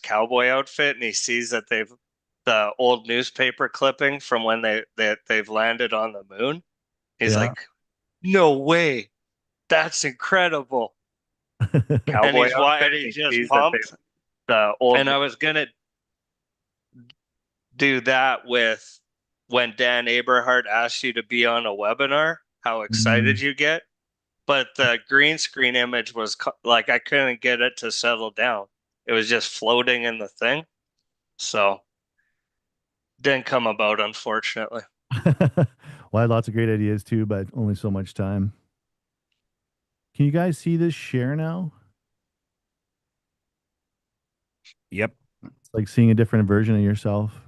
cowboy outfit and he sees that the old newspaper clipping from when they've landed on the moon. He's Yeah. like, "No way, that's incredible!" And Cowboy and outfit. he's He just sees that they pumped. the old. And I was gonna do that with when Dan Aberhart asked you to be on a webinar, how Mm. excited you get. But the green screen image was like I couldn't get it to settle down. It was just floating in the thing. So didn't come about, unfortunately. Well, I had lots of great ideas too, but only so much time. Can you guys see this share now? Yep. It's like seeing a different version of yourself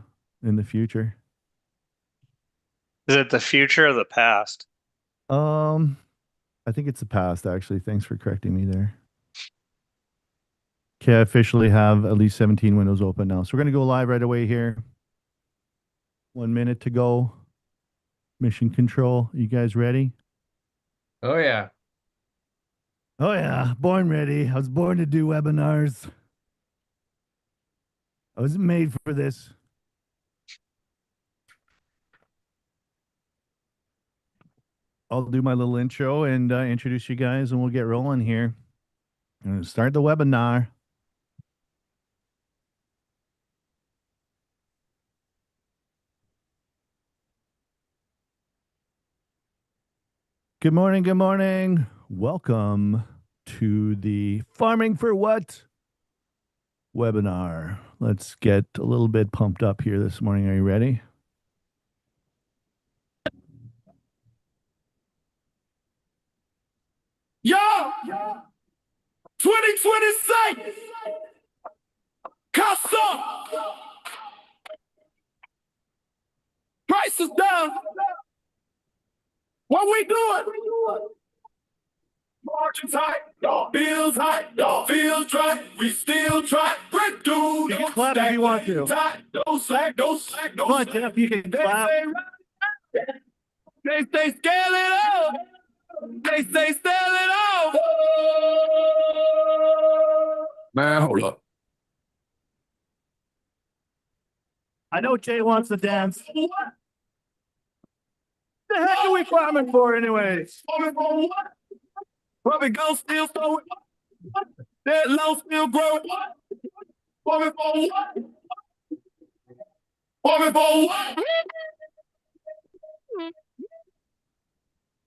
in the future. Is it the future or the past? Um, I think it's the past actually. Thanks for correcting me there. Okay, I officially have at least 17 windows open now. So we're gonna go live right away here. 1 minute to go. Mission control. You guys ready? Oh yeah. Oh yeah, born ready. I was born to do webinars. I was made for this. I'll do my little intro and introduce you guys, and we'll get rolling here. And start the webinar. Good morning. Good morning. Welcome to the Farming for What webinar. Let's get a little bit pumped up here this morning. Are you ready? Yo, 2026, cost up, prices down. What we doing? Margins high, y'all bills high, y'all feels dry. We still try, break through. You can clap if you want to. Don't slack, don't slack, don't Come on, slack. Jeff, you can clap. They say scale it up. They say sell it off. Man, hold up. I know Jay wants to dance. What the heck are we farming for, anyways? Probably go still so that low still growing. Farming for what? Farming for what?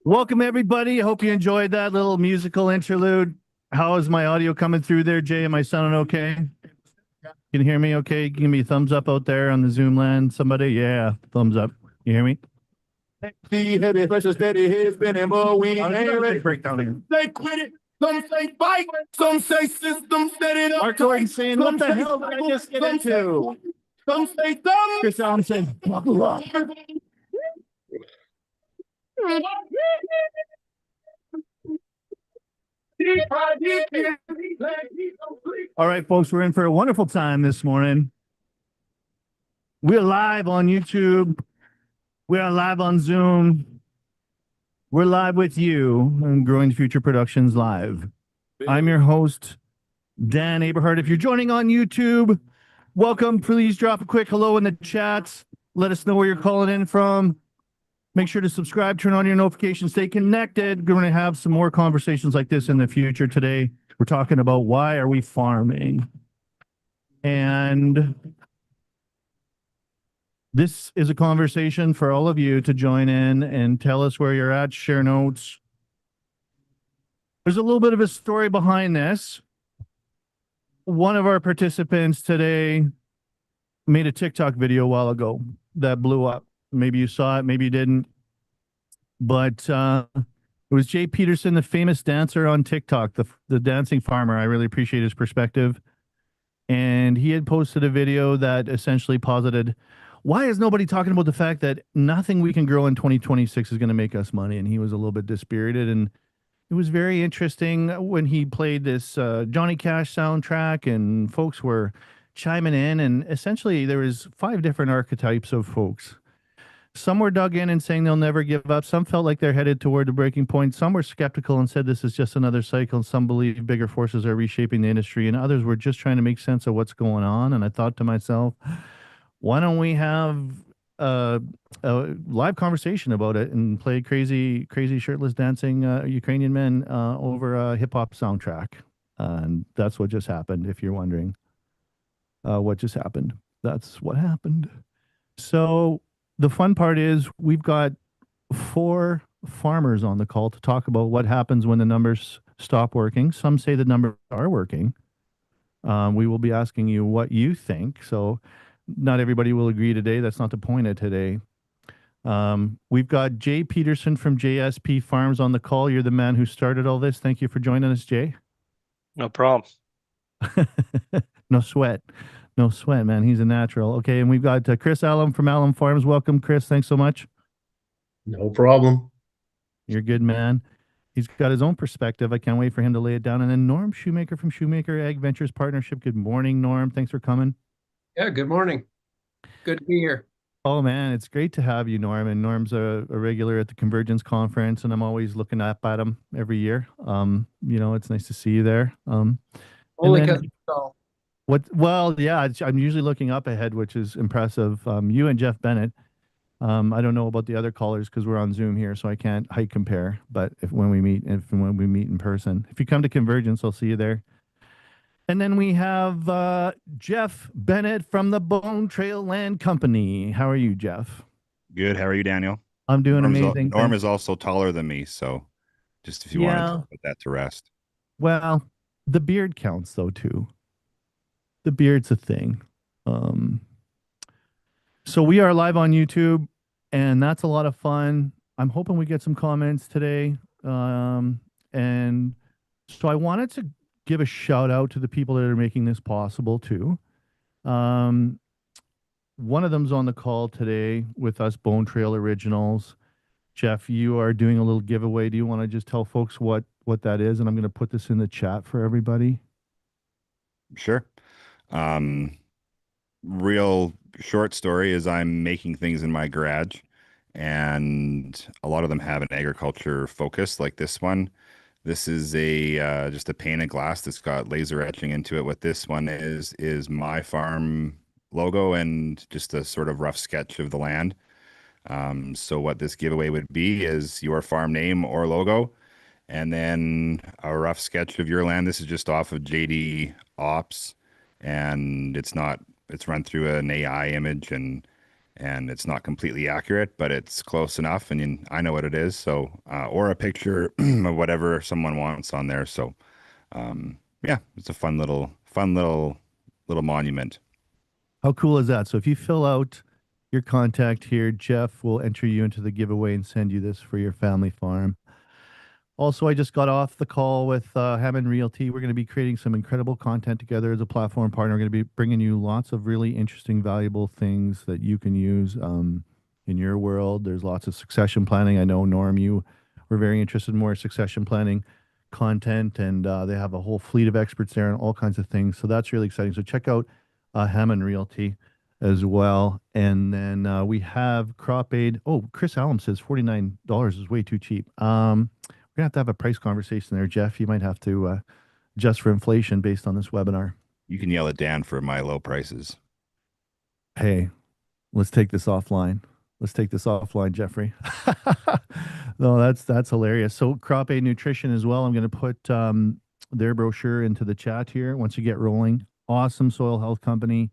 Welcome, everybody. I hope you enjoyed that little musical interlude. How is my audio coming through there, Jay? Am I sounding okay? Can you hear me okay? Give me a thumbs up out there on the Zoom land. Somebody? Yeah, thumbs up. You hear me? The heavy pressure steady head spinning, but we ain't ready. Breakdown. They quit it. Some say fight. Some say system steady up. Mark Gordon saying, what the hell did I just get into? Some say some. Chris Allen saying, buckle up. All right, folks, we're in for a wonderful time this morning. We're live on YouTube. We are live on Zoom. We're live with you on Growing Future Productions Live. I'm your host, Dan Aberhart. If you're joining on YouTube, welcome. Please drop a quick hello in the chats. Let us know where you're calling in from. Make sure to subscribe, turn on your notifications, stay connected. We're going to have some more conversations like this in the future. Today, we're talking about why are we farming? And this is a conversation for all of you to join in and tell us where you're at, share notes. There's a little bit of a story behind this. One of our participants today made a TikTok video a while ago that blew up. Maybe you saw it, maybe you didn't. But it was Jay Peterson, the famous dancer on TikTok, the dancing farmer. I really appreciate his perspective. And he had posted a video that essentially posited, why is nobody talking about the fact that nothing we can grow in 2026 is going to make us money? And he was a little bit dispirited. And it was very interesting when he played this Johnny Cash soundtrack and folks were chiming in. And essentially there was 5 different archetypes of folks. Some were dug in and saying they'll never give up. Some felt like they're headed toward the breaking point. Some were skeptical and said this is just another cycle. And some believe bigger forces are reshaping the industry. And others were just trying to make sense of what's going on. And I thought to myself, why don't we have a, a live conversation about it and play crazy shirtless dancing Ukrainian men over a hip hop soundtrack? And that's what just happened. If you're wondering what just happened, that's what happened. So the fun part is we've got four farmers on the call to talk about what happens when the numbers stop working. Some say the numbers are working. We will be asking you what you think. So not everybody will agree today. That's not the point of today. We've got Jay Peterson from JSP Farms on the call. You're the man who started all this. Thank you for joining us, Jay. No problem. No sweat. No sweat, man. He's a natural. Okay, and we've got Chris Allen from Allen Farms. Welcome, Chris. Thanks so much. No problem. You're a good man. He's got his own perspective. I can't wait for him to lay it down. And then Norm Shoemaker from Shoemaker Ag Ventures Partnership. Good morning, Norm. Thanks for coming. Yeah, good morning. Good to be here. Oh man, it's great to have you, Norm. And Norm's a regular at the Convergence Conference, and I'm always looking up at him every year. It's nice to see you there. And Only then because what? Well, yeah, I'm usually looking up ahead, which is impressive. You and Jeff Bennett. I don't know about the other callers because we're on Zoom here, so I can't height compare. But when we meet in person, if you come to Convergence, I'll see you there. And then we have Jeff Bennett from the Bone Trail Land Company. How are you, Jeff? Good. How are you, Daniel? I'm doing amazing. Norm Thanks. is also taller than me, so just if you wanted Yeah. to put that to rest. Well, the beard counts though too. The beard's a thing. Um, so we are live on YouTube, and that's a lot of fun. I'm hoping we get some comments today. And so I wanted to give a shout out to the people that are making this possible too. Um, One of them's on the call today with us, Bone Trail Originals. Jeff, you are doing a little giveaway. Do you want to just tell folks what that is? And I'm going to put this in the chat for everybody. Sure. Um, Real short story is I'm making things in my garage, and a lot of them have an agriculture focus, like this one. This is a just a pane of glass that's got laser etching into it. What this one is my farm logo and just a sort of rough sketch of the land. So what this giveaway would be is your farm name or logo, and then a rough sketch of your land. This is just off of JD Ops, and it's run through an AI image, and it's not completely accurate, but it's close enough, and I know what it is. So or a picture of whatever someone wants on there. So yeah, it's a fun little monument. How cool is that? So if you fill out your contact here, Jeff will enter you into the giveaway and send you this for your family farm. Also, I just got off the call with Hammond Realty. We're going to be creating some incredible content together as a platform partner. We're going to be bringing you lots of really interesting, valuable things that you can use in your world. There's lots of succession planning. I know, Norm, you were very interested in more succession planning content, and they have a whole fleet of experts there and all kinds of things. So that's really exciting. So check out Hammond Realty as well. And then we have Crop Aid. Oh, Chris Allen says $49 is way too cheap. We're going to have a price conversation there, Jeff. You might have to adjust for inflation based on this webinar. You can yell at Dan for my low prices. Hey, let's take this offline. Let's take this offline, Jeffrey. No, that's hilarious. So Crop Aid Nutrition as well. I'm going to put their brochure into the chat here once you get rolling. Awesome soil health company,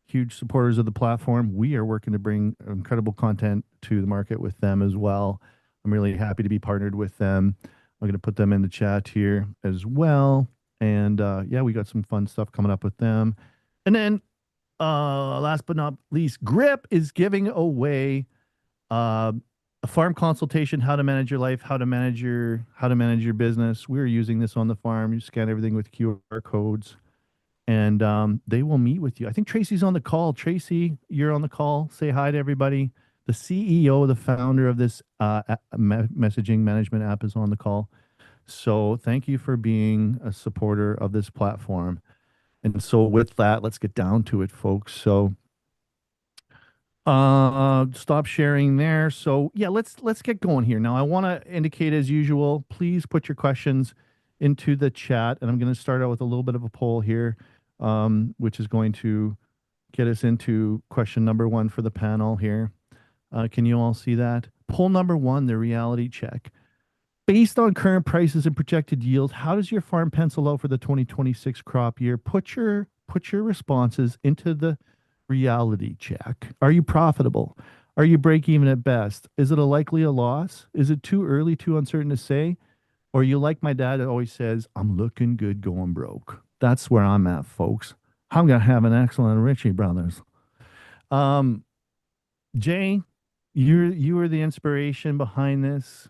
huge supporters of the platform. We are working to bring incredible content to the market with them as well. I'm really happy to be partnered with them. I'm going to put them in the chat here as well. And yeah, we got some fun stuff coming up with them. And then last but not least, Grip is giving away a farm consultation, how to manage your life, how to manage your business. We're using this on the farm. You scan everything with QR codes, and they will meet with you. I think Tracy's on the call. Tracy, you're on the call. Say hi to everybody. The CEO, the founder of this messaging management app is on the call. So thank you for being a supporter of this platform. And so with that, let's get down to it, folks. So Stop sharing there. So yeah, let's get going here. Now I want to indicate as usual, please put your questions into the chat, and I'm going to start out with a little bit of a poll here, which is going to get us into question number one for the panel here. Can you all see that? Poll number one, the reality check. Based on current prices and projected yield, how does your farm pencil out for the 2026 crop year? Put your responses into the reality check. Are you profitable? Are you break even at best? Is it a likely a loss? Is it too early, too uncertain to say? Or you like my dad always says, I'm looking good going broke. That's where I'm at, folks. I'm gonna have an excellent Richie Brothers. Um, Jay, you were the inspiration behind this.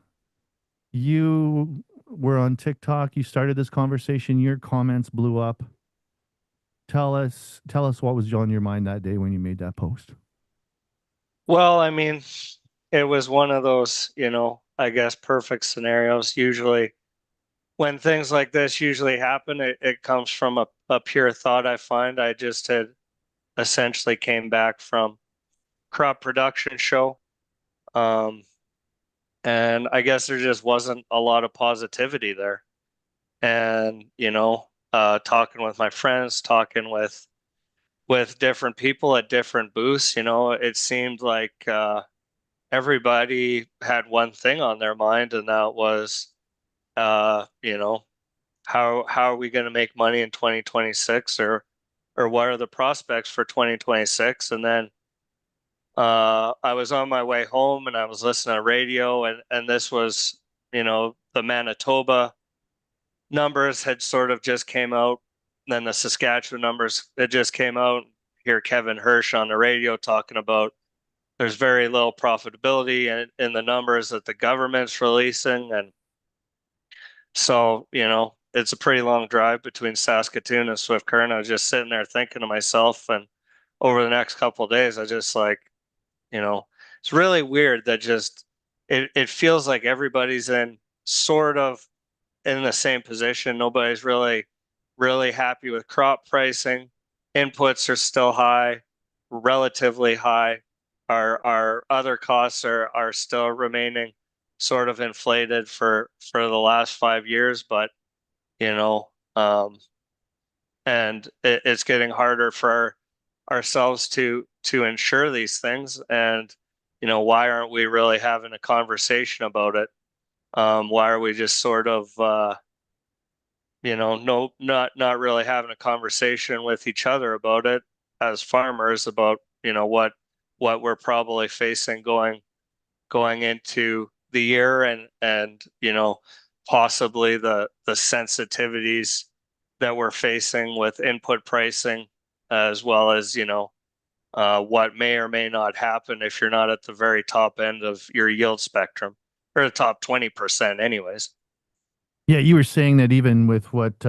You were on TikTok. You started this conversation. Your comments blew up. Tell us what was on your mind that day when you made that post. Well, I mean, it was one of those, I guess perfect scenarios. Usually when things like this usually happen, it comes from a pure thought. I find I just had essentially came back from crop production show. And I guess there just wasn't a lot of positivity there. And, talking with my friends, talking with different people at different booths, it seemed like everybody had one thing on their mind, and that was, how are we going to make money in 2026, or what are the prospects for 2026? And then I was on my way home and I was listening to radio, and this was, the Manitoba numbers had sort of just came out. Then the Saskatchewan numbers it just came out. Hear Kevin Hirsch on the radio talking about there's very little profitability in the numbers that the government's releasing. And so, it's a pretty long drive between Saskatoon and Swift Current. I was just sitting there thinking to myself, and over the next couple of days, I just like, it's really weird that just it feels like everybody's in sort of in the same position. Nobody's really happy with crop pricing. Inputs are still high, relatively high. Our other costs are still remaining sort of inflated for the last 5 years, but you know, and it's getting harder for ourselves to ensure these things. And why aren't we really having a conversation about it? Why are we just sort of no, not really having a conversation with each other about it as farmers about what we're probably facing going into the year, and possibly the sensitivities that we're facing with input pricing, as well as what may or may not happen if you're not at the very top end of your yield spectrum, or the top 20% anyways. Yeah, you were saying that even with what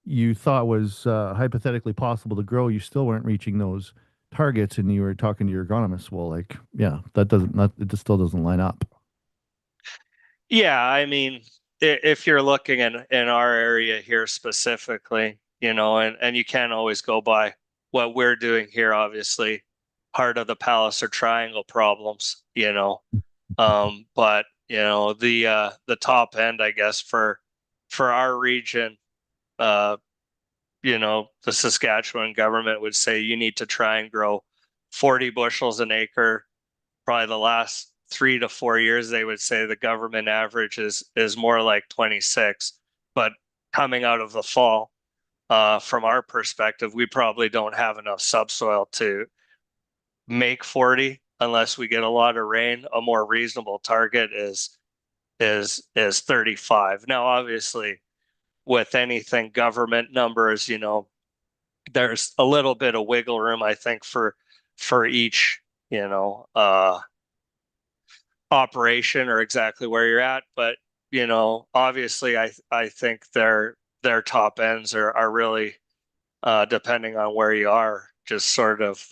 you thought was hypothetically possible to grow, you still weren't reaching those targets, and you were talking to your agronomist. Well, like, yeah, it just still doesn't line up. Yeah, I mean, if you're looking in our area here specifically, and you can't always go by what we're doing here, obviously, part of the Palliser Triangle problems, but the top end, I guess, for our region, the Saskatchewan government would say you need to try and grow 40 bushels an acre. Probably the last 3 to 4 years, they would say the government average is more like 26. But coming out of the fall, from our perspective, we probably don't have enough subsoil to make 40 unless we get a lot of rain. A more reasonable target is 35. Now, obviously, with anything government numbers, there's a little bit of wiggle room, I think, for each, operation, or exactly where you're at. But obviously, I think their top ends are really, depending on where you are, just sort of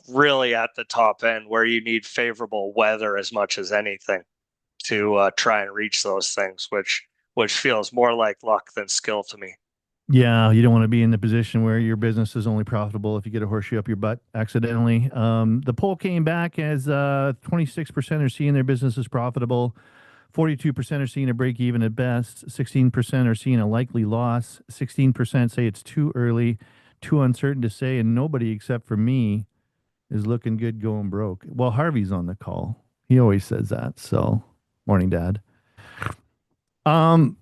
really at the top end, where you need favorable weather as much as anything to try and reach those things, which feels more like luck than skill to me. Yeah, you don't want to be in the position where your business is only profitable if you get a horseshoe up your butt accidentally. The poll came back as 26% are seeing their business as profitable, 42% are seeing a break even at best, 16% are seeing a likely loss, 16% say it's too early, too uncertain to say, and nobody except for me is looking good going broke. Well, Harvey's on the call. He always says that. So, morning, Dad. Um,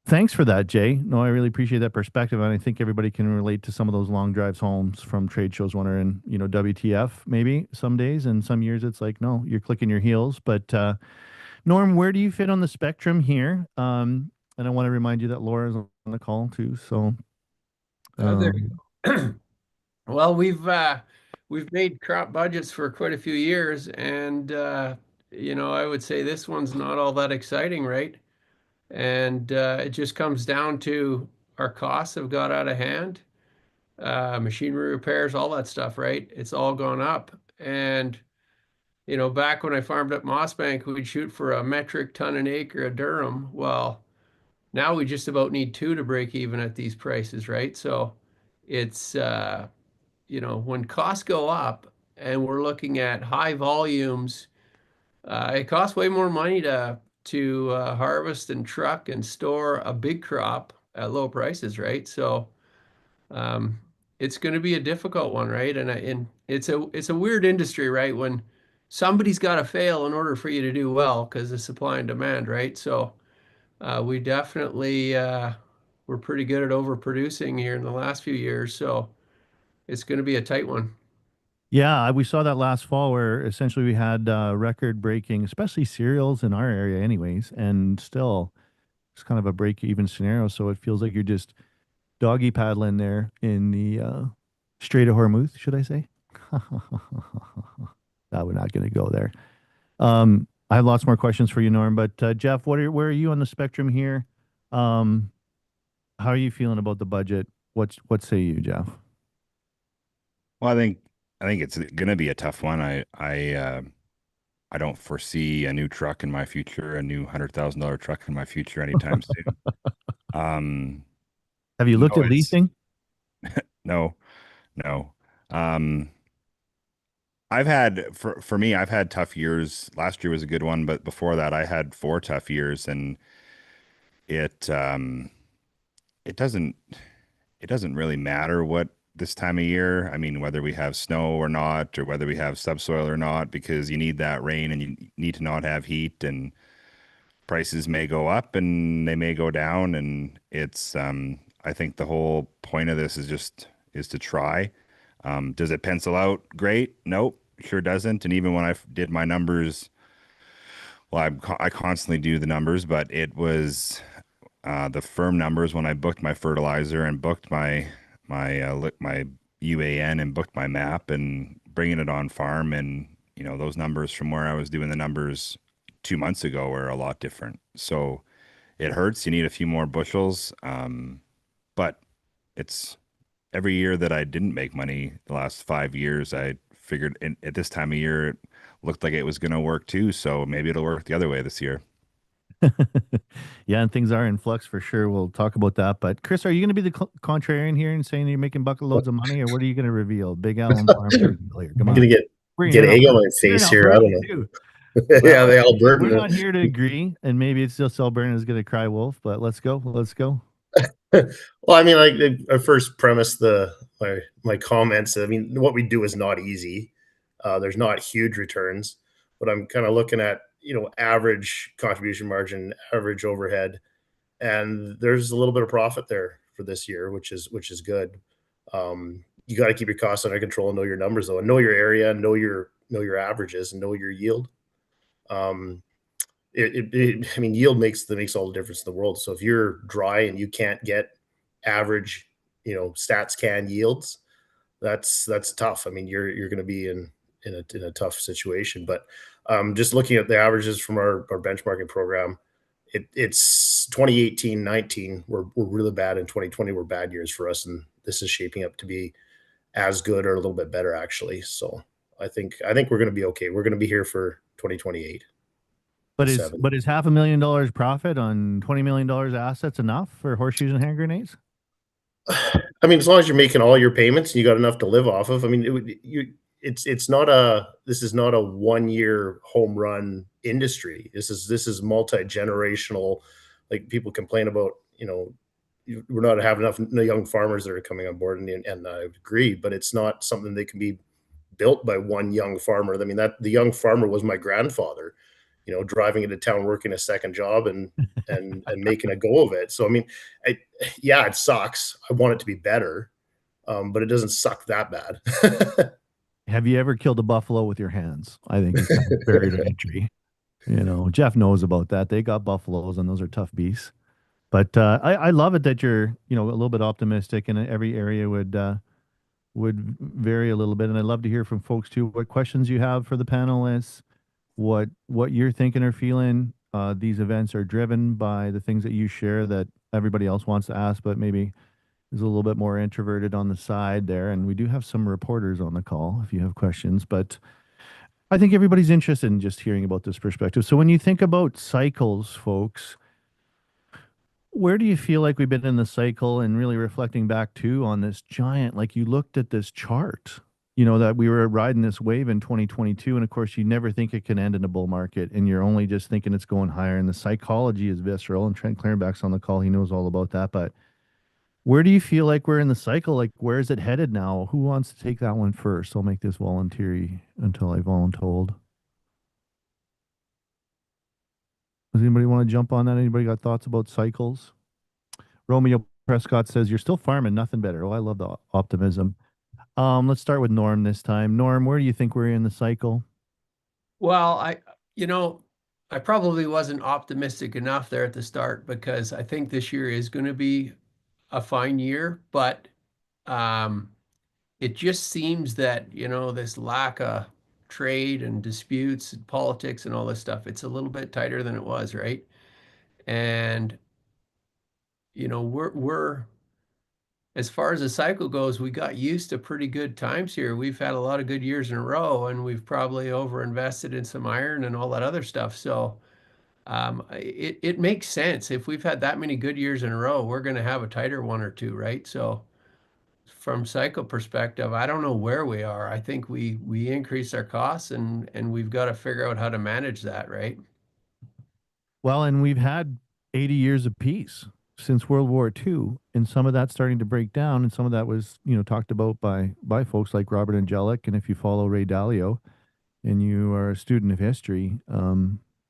Thanks for that, Jay. No, I really appreciate that perspective, and I think everybody can relate to some of those long drives homes from trade shows wondering, WTF maybe some days, and some years it's like, no, you're clicking your heels. But Norm, where do you fit on the spectrum here? And I want to remind you that Laura's on the call too. So, There um, you go. Well, we've made crop budgets for quite a few years, and I would say this one's not all that exciting, right? And it just comes down to our costs have got out of hand, machinery repairs, all that stuff, right? It's all gone up. And back when I farmed at Mossbank, we'd shoot for a metric ton an acre of durum. Well, now we just about need two to break even at these prices, right? So it's when costs go up and we're looking at high volumes, it costs way more money to harvest and truck and store a big crop at low prices, right? So um, it's going to be a difficult one, right? And it's a weird industry, right? When somebody's got to fail in order for you to do well because of supply and demand, right? So we definitely we're pretty good at overproducing here in the last few years, so it's going to be a tight one. yeah, we saw that last fall where essentially we had record breaking, especially cereals in our area, anyways, and still it's kind of a break even scenario. So it feels like you're just doggy paddling there in the Strait of Hormuz, should I say? No, we're not going to go there. I have lots more questions for you, Norm, but Jeff, where are you on the spectrum here? Um, how are you feeling about the budget? What say you, Jeff? Well, I think it's going to be a tough one. I don't foresee a new truck in my future, a new $100,000 truck in my future anytime soon. Um, Have you no, looked at it's leasing? no, no. Um, for me, I've had tough years. Last year was a good one, but before that, I had four tough years, and it it doesn't it doesn't really matter what this time of year. I mean, whether we have snow or not, or whether we have subsoil or not, because you need that rain and you need to not have heat, and prices may go up and they may go down, and it's I think the whole point of this is to try. Does it pencil out great? Nope, sure doesn't. And even when did my numbers, well, I constantly do the numbers, but it was the firm numbers when I booked my fertilizer and booked my UAN and booked my map and bringing it on farm, and those numbers from where I was doing the numbers 2 months ago are a lot different. So it hurts. You need a few more bushels, but it's every year that I didn't make money the last 5 years. I figured at this time of year it looked like it was going to work too. So maybe it'll work the other way this year. Yeah, and things are in flux for sure. We'll talk about that. But Chris, are you going to be the contrarian here and saying you're making bucket loads of money, or what are you going to reveal? Big Allen Farms reveal here. Come I'm gonna on, get You're get in egg on Alberta. my You're in face here. I Alberta don't too. know. Yeah, Well, the we're Albertan. not here to agree, and maybe it's just Alberta is going to cry wolf. But let's go. Let's go. Well, I mean, like I first premise my comments. I mean, what we do is not easy. There's not huge returns, but I'm kind of looking at average contribution margin, average overhead, and there's a little bit of profit there for this year, which is good. You got to keep your costs under control and know your numbers though, and know your area, know your averages, and know your yield. Um, I mean, yield makes all the difference in the world. So if you're dry and you can't get average, stats can yields, that's tough. I mean, you're going to be in a tough situation. But just looking at the averages from our benchmarking program, it's 2018, 19. We're really bad, in 2020 we're bad years for us, and this is shaping up to be as good or a little bit better actually. So I think we're going to be okay. We're going to be here for 2028 But with is seven. but is $500,000 profit on $20 million assets enough for horseshoes and hand grenades? I mean, as long as you're making all your payments and you got enough to live off of, I mean, it's not this is not a 1 year home run industry. This is multi-generational. Like people complain about, we're not having enough young farmers that are coming on board, and I agree, but it's not something that can be built by one young farmer. I mean, that the young farmer was my grandfather, driving into town, working a second job, and making a go of it. So I mean, I, yeah, it sucks. I want it to be better, but it doesn't suck that bad. Have you ever killed a buffalo with your hands? I think is kind of buried in entry. Jeff knows about that. They got buffaloes, and those are tough beasts. But I love it that you're, a little bit optimistic, and every area would vary a little bit. And I'd love to hear from folks too, what questions you have for the panelists, what you're thinking or feeling. These events are driven by the things that you share that everybody else wants to ask, but maybe is a little bit more introverted on the side there. And we do have some reporters on the call if you have questions, but I think everybody's interested in just hearing about this perspective. So when you think about cycles, folks, where do you feel like we've been in the cycle, and really reflecting back too on this giant, like you looked at this chart, that we were riding this wave in 2022. And of course, you never think it can end in a bull market, and you're only just thinking it's going higher. And the psychology is visceral. And Trent Clarenbach's on the call. He knows all about that. But where do you feel like we're in the cycle? Like, where is it headed now? Who wants to take that one first? I'll make this voluntary until I voluntold. Does anybody want to jump on that? Anybody got thoughts about cycles? Romeo Prescott says, "You're still farming, nothing better." Oh, I love the optimism. Let's start with Norm this time. Norm, where do you think we're in the cycle? Well, you know, I probably wasn't optimistic enough there at the start, because I think this year is going to be a fine year, but um, it just seems that, this lack of trade and disputes and politics and all this stuff, it's a little bit tighter than it was, right? And, we're as far as the cycle goes, we got used to pretty good times here. We've had a lot of good years in a row, and we've probably overinvested in some iron and all that other stuff. So it makes sense. If we've had that many good years in a row, we're going to have a tighter one or two, right? So from cycle perspective, I don't know where we are. I think we increased our costs, and we've got to figure out how to manage that, right? Well, and we've had 80 years of peace since World War II, and some of that's starting to break down, and some of that was, talked about by folks like Robert Angelic. And if you follow Ray Dalio and you are a student of history,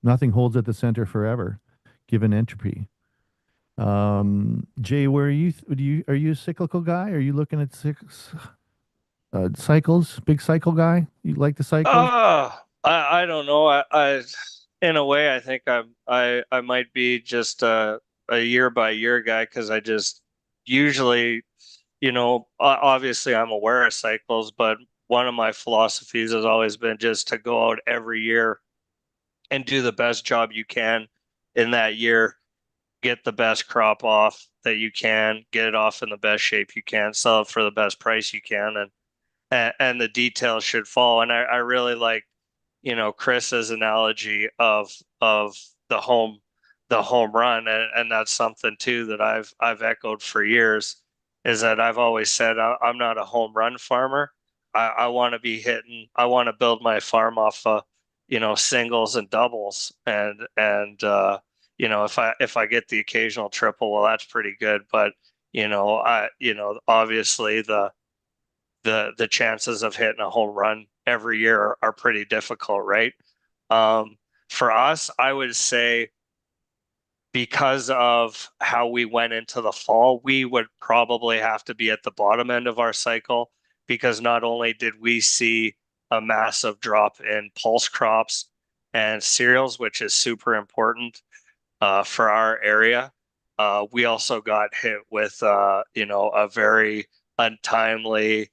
nothing holds at the center forever, given entropy. Jay, where are you a cyclical guy? Are you looking at cycles? Big cycle guy? You like the cycles? I don't know. I in a way I think I might be just a year by year guy, because I just usually, obviously I'm aware of cycles, but one of my philosophies has always been just to go out every year and do the best job you can in that year, get the best crop off that you can, get it off in the best shape you can, sell it for the best price you can, and the details should fall. And I really like, Chris's analogy of the home the home run, and that's something too that I've echoed for years, is that I've always said I'm not a home run farmer. I want to be hitting. I want to build my farm off singles and doubles, and if I get the occasional triple, well, that's pretty good. But obviously the chances of hitting a home run every year are pretty difficult, right? For us, I would say, because of how we went into the fall, we would probably have to be at the bottom end of our cycle, because not only did we see a massive drop in pulse crops and cereals, which is super important for our area, we also got hit with a very untimely,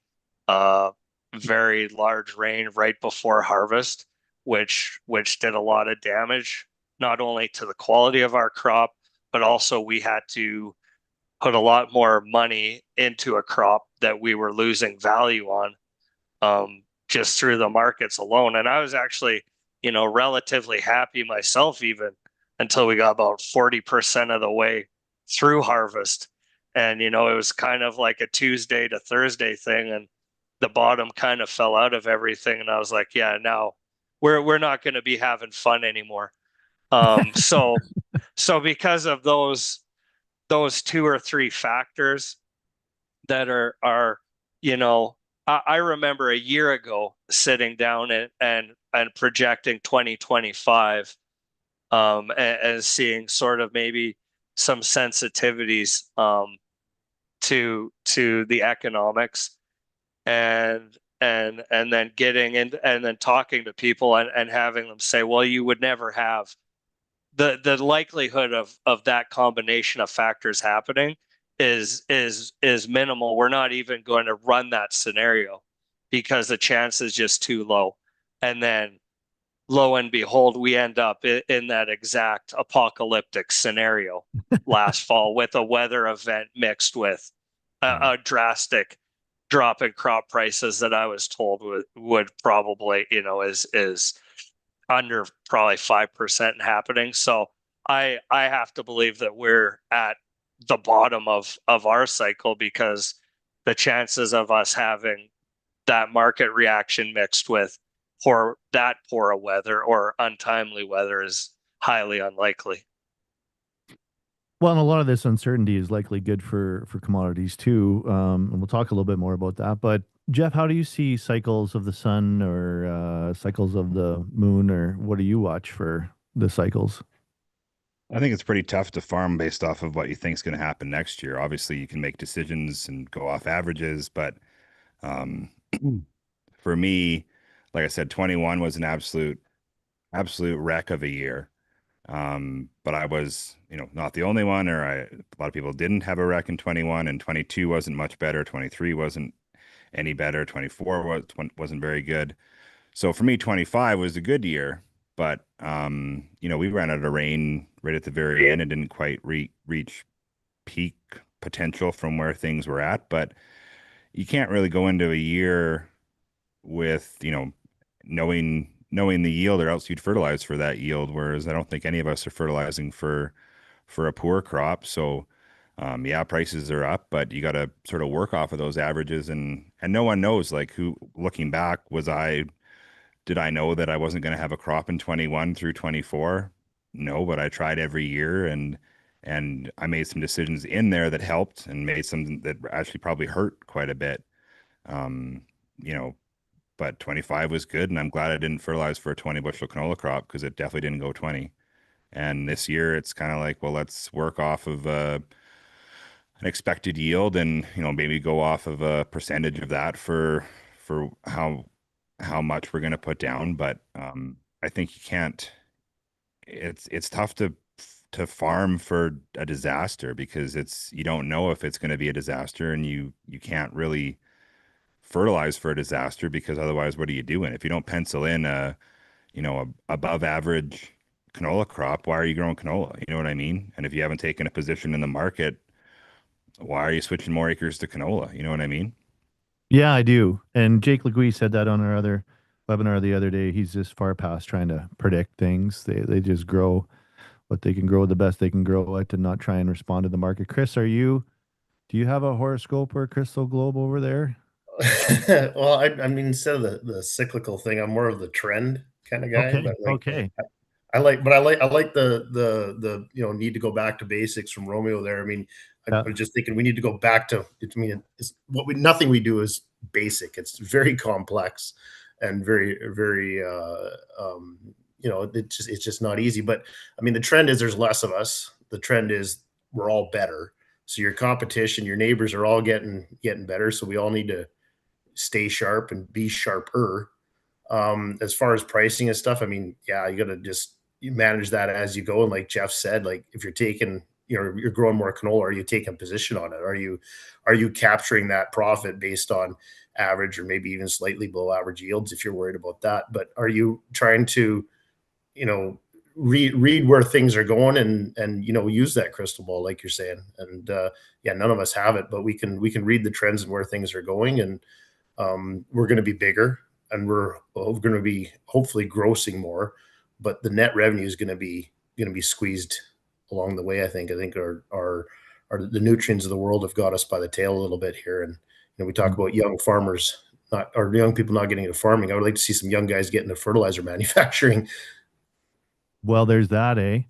very large rain right before harvest, which did a lot of damage, not only to the quality of our crop, but also we had to put a lot more money into a crop that we were losing value on, just through the markets alone. And I was actually, relatively happy myself, even until we got about 40% of the way through harvest. and it was kind of like a Tuesday to Thursday thing, and the bottom kind of fell out of everything, and I was like, yeah, now we're not going to be having fun anymore. So because of those two or three factors that are I remember a year ago sitting down and projecting 2025, and seeing sort of maybe some sensitivities to the economics, and then getting in and then talking to people and having them say, well, you would never have the likelihood of that combination of factors happening is minimal. We're not even going to run that scenario because the chance is just too low. And then lo and behold, we end up in that exact apocalyptic scenario last fall with a weather event mixed with a drastic drop in crop prices that I was told would probably, is under probably 5% happening. So I have to believe that we're at the bottom of our cycle, because the chances of us having that market reaction mixed with poor weather or untimely weather is highly unlikely. Well, and a lot of this uncertainty is likely good for commodities too. And we'll talk a little bit more about that. But Jeff, how do you see cycles of the sun or cycles of the moon, or what do you watch for the cycles? I think it's pretty tough to farm based off of what you think is going to happen next year. Obviously, you can make decisions and go off averages, but um, for me, like I said, 21 was an absolute wreck of a year. But I was, not the only one, a lot of people didn't have a wreck in 21, and 22 wasn't much better. 23 wasn't any better. 24 wasn't very good. So for me, 25 was a good year, but we ran out of rain right at the very end and didn't quite reach peak potential from where things were at. But you can't really go into a year with, knowing the yield, or else you'd fertilize for that yield. Whereas I don't think any of us are fertilizing for a poor crop. So yeah, prices are up, but you got to sort of work off of those averages, and no one knows, like, who, looking back, did I know that I wasn't going to have a crop in 21 through 24? No, but I tried every year, and I made some decisions in there that helped, and made some that actually probably hurt quite a bit. Um, you know, but 25 was good, and I'm glad I didn't fertilize for a 20 bushel canola crop, because it definitely didn't go 20. And this year it's kind of like, well, let's work off of an expected yield, and maybe go off of a percentage of that for how much we're going to put down. But I think you can't. It's tough to farm for a disaster, because you don't know if it's going to be a disaster, and you can't really fertilize for a disaster, because otherwise, what are you doing? If you don't pencil in a above average canola crop, why are you growing canola? You know what I mean? And if you haven't taken a position in the market, why are you switching more acres to canola? You know what I mean? Yeah, I do. And Jake Legui said that on our other webinar the other day. He's just far past trying to predict things. They just grow what they can grow the best they can grow it, and not try and respond to the market. Chris, do you have a horoscope or a crystal globe over there? Well, I mean, instead of the cyclical thing, I'm more of the trend kind of guy. Okay. But like, Okay. I like the need to go back to basics from Romeo there. I mean, I Yeah. was just thinking we need to go back to. I mean, it's nothing we do is basic. It's very complex and very very. It's just not easy. But I mean, the trend is there's less of us. The trend is we're all better. So your competition, your neighbors are all getting better. So we all need to stay sharp and be sharper. As far as pricing and stuff, I mean, yeah, you got to just manage that as you go. And like Jeff said, like if you're taking, you're growing more canola, are you taking position on it? Are you capturing that profit based on average or maybe even slightly below average yields if you're worried about that? But are you trying to, read where things are going and use that crystal ball like you're saying? And yeah, none of us have it, but we can read the trends and where things are going, and we're going to be bigger, and we're going to be hopefully grossing more, but the net revenue is going to be squeezed along the way. I think our or the nutrients of the world have got us by the tail a little bit here. And we talk about young farmers not, or young people not getting into farming. I would like to see some young guys get into fertilizer manufacturing. Well, there's that, eh?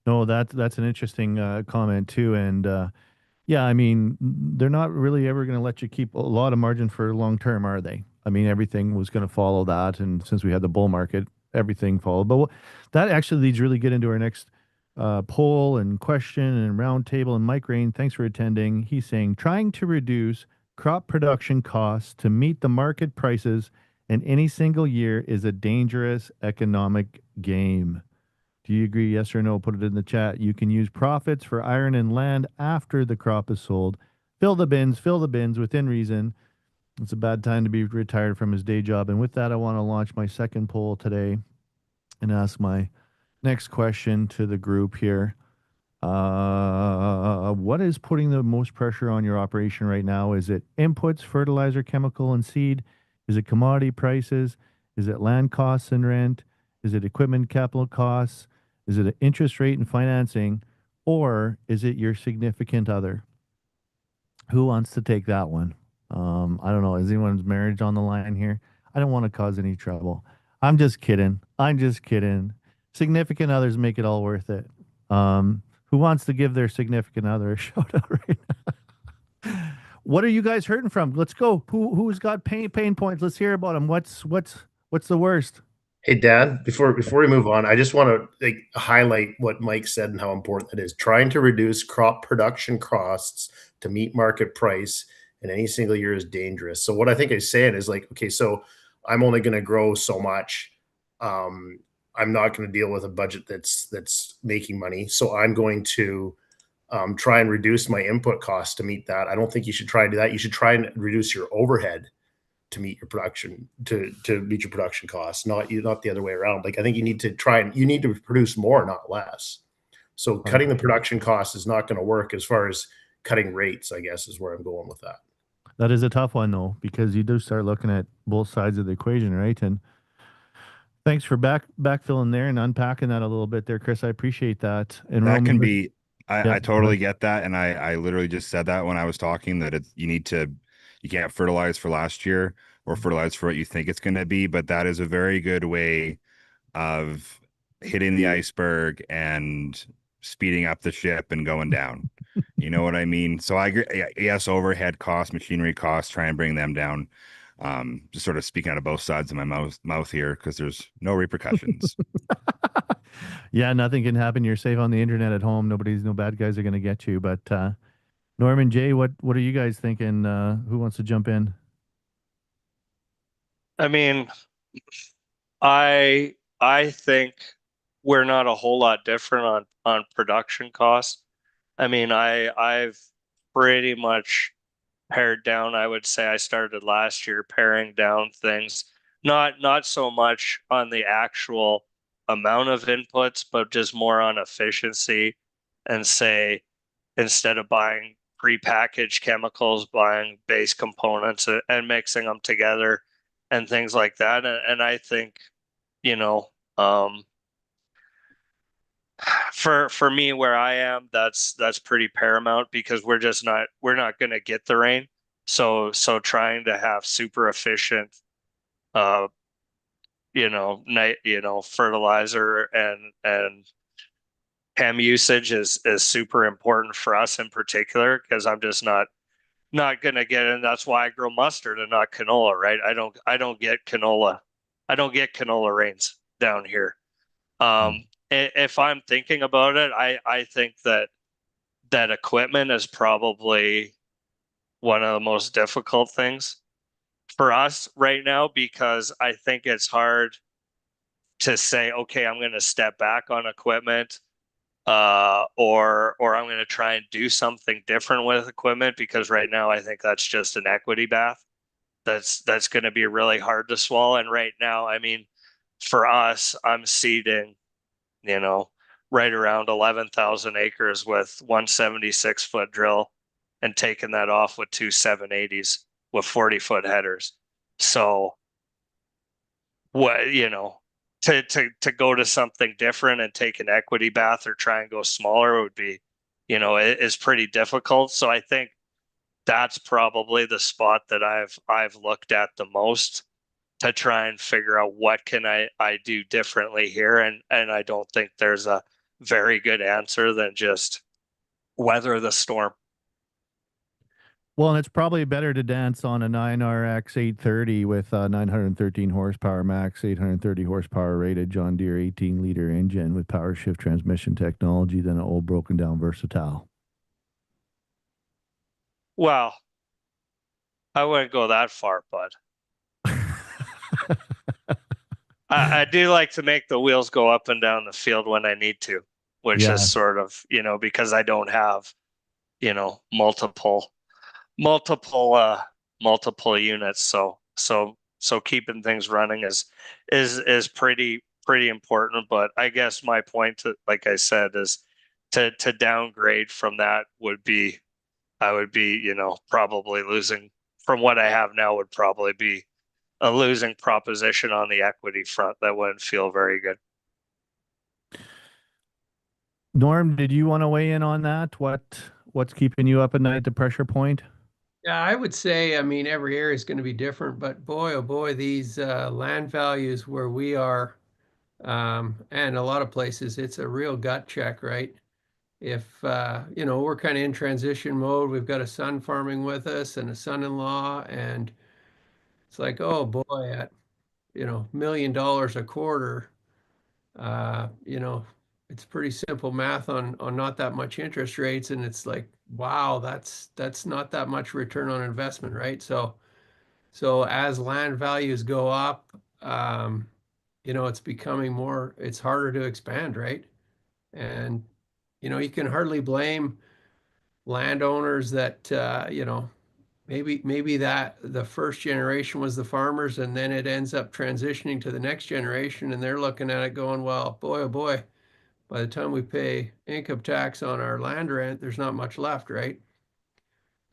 No, that's an interesting comment too. And yeah, I mean, they're not really ever going to let you keep a lot of margin for long term, are they? I mean, everything was going to follow that, and since we had the bull market, everything followed. But that actually leads really good into our next poll and question and roundtable. And Mike Rain, thanks for attending. He's saying trying to reduce crop production costs to meet the market prices in any single year is a dangerous economic game. Do you agree? Yes or no? Put it in the chat. You can use profits for iron and land after the crop is sold. Fill the bins within reason. It's a bad time to be retired from his day job. And with that, I want to launch my second poll today and ask my next question to the group here. What is putting the most pressure on your operation right now? Is it inputs, fertilizer, chemical, and seed? Is it commodity prices? Is it land costs and rent? Is it equipment capital costs? Is it an interest rate and financing? Or is it your significant other? Who wants to take that one? I don't know. Is anyone's marriage on the line here? I don't want to cause any trouble. I'm just kidding. I'm just kidding. Significant others make it all worth it. Who wants to give their significant other a shout out right now? What are you guys hurting from? Let's go. Who's got pain points? Let's hear about them. What's the worst? Hey, Dad, before we move on, I just want to highlight what Mike said and how important it is. Trying to reduce crop production costs to meet market price in any single year is dangerous. So what I think he's saying is okay, so I'm only going to grow so much. I'm not going to deal with a budget that's making money. So I'm going to try and reduce my input costs to meet that. I don't think you should try to do that. You should try and reduce your overhead to meet your production to meet your production costs, not the other way around. I think you need to produce more, not less. So cutting the production costs is not going to work as far as cutting rates, I guess, is where I'm going with that. That is a tough one though, because you do start looking at both sides of the equation, right? And thanks for backfilling there and unpacking that a little bit there, Chris. I appreciate that. And That Roman, can be, yeah, I totally get that. And I literally just said that when I was talking that you can't fertilize for last year or fertilize for what you think it's going to be. But that is a very good way of hitting the iceberg and speeding up the ship and going down. You know what I mean? So I agree. Yes, overhead costs, machinery costs, try and bring them down. Just sort of speaking out of both sides of my mouth here because there's no repercussions. yeah, nothing can happen. You're safe on the internet at home. No bad guys are going to get you. But Norman, Jay, what are you guys thinking? Who wants to jump in? I mean, I think we're not a whole lot different on production costs. I mean, I've pretty much pared down. I would say I started last year paring down things, not so much on the actual amount of inputs, but just more on efficiency, and say instead of buying prepackaged chemicals, buying base components and mixing them together and things like that. And I think, you know, for me where I am, that's pretty paramount because we're not going to get the rain. So trying to have super efficient fertilizer and chem usage is super important for us in particular, because I'm just not going to get in. That's why I grow mustard and not canola, right? I don't get canola. I don't get canola rains down here. If I'm thinking about it, I think that equipment is probably one of the most difficult things for us right now, because I think it's hard to say, okay, I'm going to step back on equipment, or I'm going to try and do something different with equipment, because right now I think that's just an equity bath. That's going to be really hard to swallow. And right now, I mean, for us, I'm seeding, right around 11,000 acres with 176-foot drill and taking that off with two 780s with 40-foot headers. So what, to go to something different and take an equity bath or try and go smaller would be is pretty difficult. So I think that's probably the spot that I've looked at the most to try and figure out what can I do differently here. And I don't think there's a very good answer than just weather the storm. Well, and it's probably better to dance on a 9RX 830 with 913 horsepower max, 830 horsepower rated John Deere 18-liter engine with power shift transmission technology than an old broken down Versatile. Well, I wouldn't go that far, but I do like to make the wheels go up and down the field when I need to, which Yeah. is sort of, because I don't have, multiple multiple units. So keeping things running is pretty important. But I guess my point, like I said, is to downgrade from that would be, I would be, probably losing from what I have now, would probably be a losing proposition on the equity front. That wouldn't feel very good. Norm, did you want to weigh in on that? What's keeping you up at night, the pressure point? Yeah, I would say, I mean, every area is going to be different, but boy, oh boy, these land values where we are, and a lot of places, it's a real gut check, right? If, we're kind of in transition mode, we've got a son farming with us and a son-in-law, and it's like, oh boy, at, $1 million a quarter, uh, you know, it's pretty simple math on not that much interest rates, and it's like, wow, that's not that much return on investment, right? So as land values go up, it's becoming it's harder to expand, right? And you can hardly blame landowners that maybe that the first generation was the farmers, and then it ends up transitioning to the next generation, and they're looking at it going, well, boy, oh boy, by the time we pay income tax on our land rent, there's not much left, right?